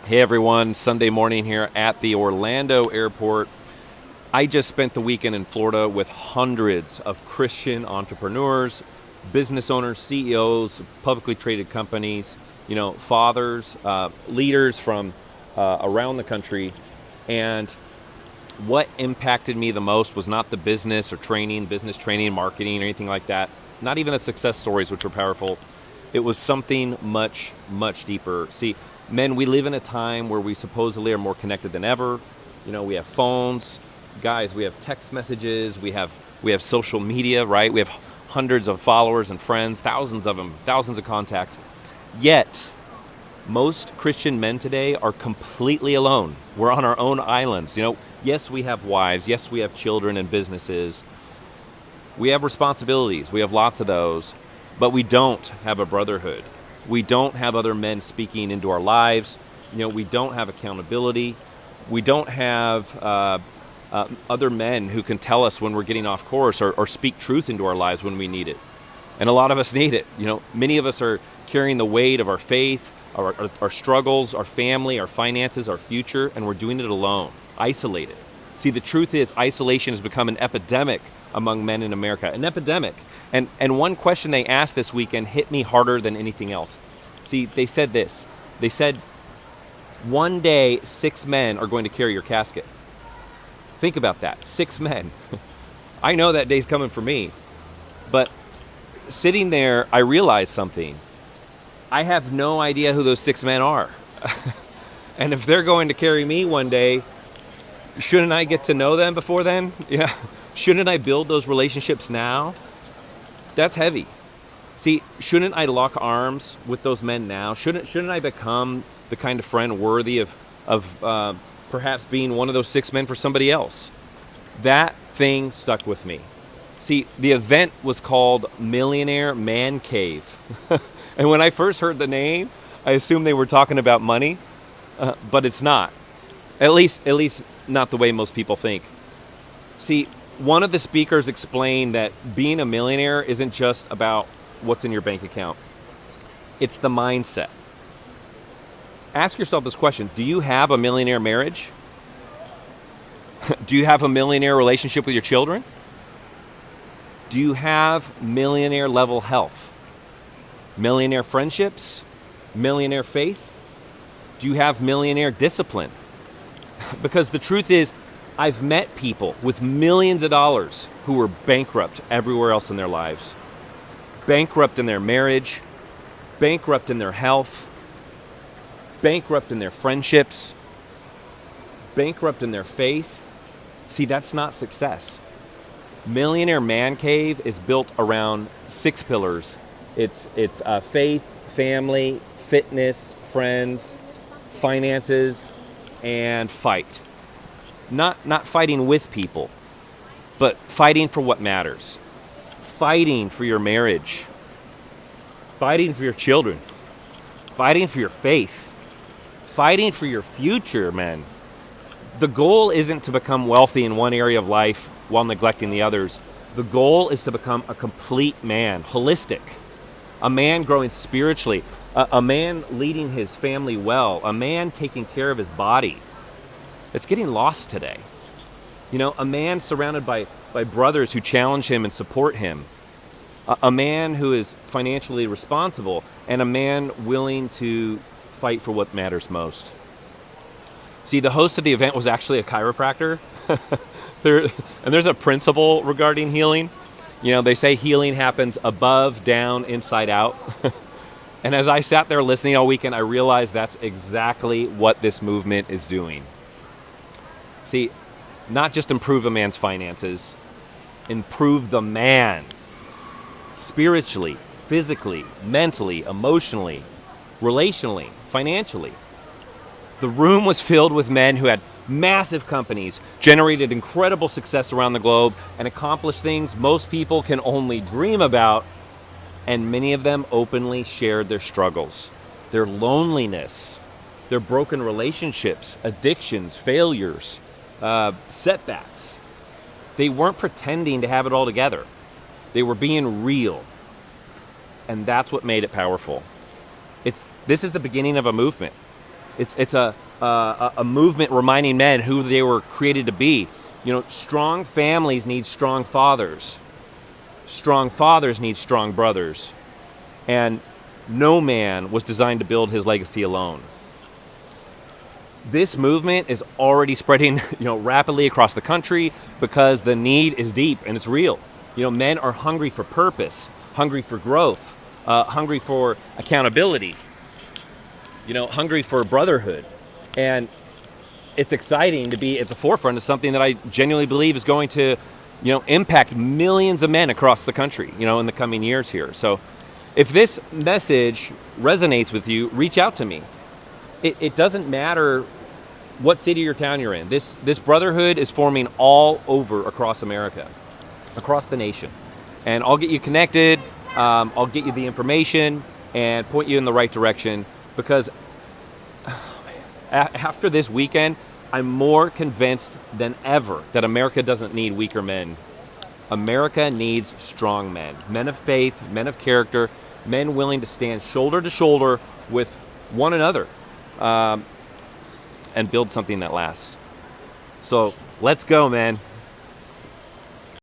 Hey everyone, Sunday morning here at the Orlando airport. I just spent the weekend in Florida with hundreds of Christian entrepreneurs, business owners, CEOs, publicly traded companies, fathers, leaders from around the country. And what impacted me the most was not the business training, marketing, or anything like that. Not even the success stories, which were powerful. It was something much, much deeper. See, men, we live in a time where we supposedly are more connected than ever. We have phones, guys. We have text messages. We have social media, right? We have hundreds of followers and friends, thousands of them, thousands of contacts. Yet, most Christian men today are completely alone. We're on our own islands. Yes, we have wives. Yes, we have children and businesses. We have responsibilities. We have lots of those. But we don't have a brotherhood. We don't have other men speaking into our lives. We don't have accountability. We don't have other men who can tell us when we're getting off course or speak truth into our lives when we need it. And a lot of us need it. Many of us are carrying the weight of our faith, our struggles, our family, our finances, our future, and we're doing it alone, isolated. See, the truth is isolation has become an epidemic among men in America, an epidemic. And one question they asked this weekend hit me harder than anything else. See, they said this. They said, one day, 6 men are going to carry your casket. Think about that, 6 men. I know that day's coming for me. But sitting there, I realized something. I have no idea who those 6 men are. And if they're going to carry me one day, shouldn't I get to know them before then? Yeah. Shouldn't I build those relationships now? That's heavy. See, shouldn't I lock arms with those men now? Shouldn't I become the kind of friend worthy of perhaps being one of those 6 men for somebody else? That thing stuck with me. See, the event was called Millionaire Man Cave. And when I first heard the name, I assumed they were talking about money, but it's not. At least not the way most people think. See, one of the speakers explained that being a millionaire isn't just about what's in your bank account. It's the mindset. Ask yourself this question. Do you have a millionaire marriage? Do you have a millionaire relationship with your children? Do you have millionaire level health? Millionaire friendships? Millionaire faith? Do you have millionaire discipline? Because the truth is, I've met people with millions of dollars who were bankrupt everywhere else in their lives. Bankrupt in their marriage, bankrupt in their health, bankrupt in their friendships, bankrupt in their faith. See, that's not success. Millionaire Man Cave is built around 6 pillars. It's faith, family, fitness, friends, finances, and fight. Not fighting with people, but fighting for what matters. Fighting for your marriage. Fighting for your children. Fighting for your faith. Fighting for your future, man. The goal isn't to become wealthy in one area of life while neglecting the others. The goal is to become a complete man, holistic. A man growing spiritually. A man leading his family well. A man taking care of his body. It's getting lost today. A man surrounded by brothers who challenge him and support him. A man who is financially responsible, and a man willing to fight for what matters most. See, the host of the event was actually a chiropractor. There's a principle regarding healing. They say healing happens above, down, inside out. And as I sat there listening all weekend, I realized that's exactly what this movement is doing. See, not just improve a man's finances, improve the man. Spiritually, physically, mentally, emotionally, relationally, financially. The room was filled with men who had massive companies, generated incredible success around the globe, and accomplished things most people can only dream about. And many of them openly shared their struggles, their loneliness, their broken relationships, addictions, failures, setbacks. They weren't pretending to have it all together. They were being real. And that's what made it powerful. This is the beginning of a movement. It's a movement reminding men who they were created to be. You know, strong families need strong fathers. Strong fathers need strong brothers. And no man was designed to build his legacy alone. This movement is already spreading, rapidly across the country because the need is deep and it's real. Men are hungry for purpose, hungry for growth, hungry for accountability, hungry for brotherhood. And it's exciting to be at the forefront of something that I genuinely believe is going to, impact millions of men across the country, in the coming years here. So if this message resonates with you, reach out to me. It doesn't matter what city or town you're in. This brotherhood is forming all over across America, across the nation. And I'll get you connected. I'll get you the information and point you in the right direction, because after this weekend, I'm more convinced than ever that America doesn't need weaker men. America needs strong men, men of faith, men of character, men willing to stand shoulder to shoulder with one another and build something that lasts. So let's go, man.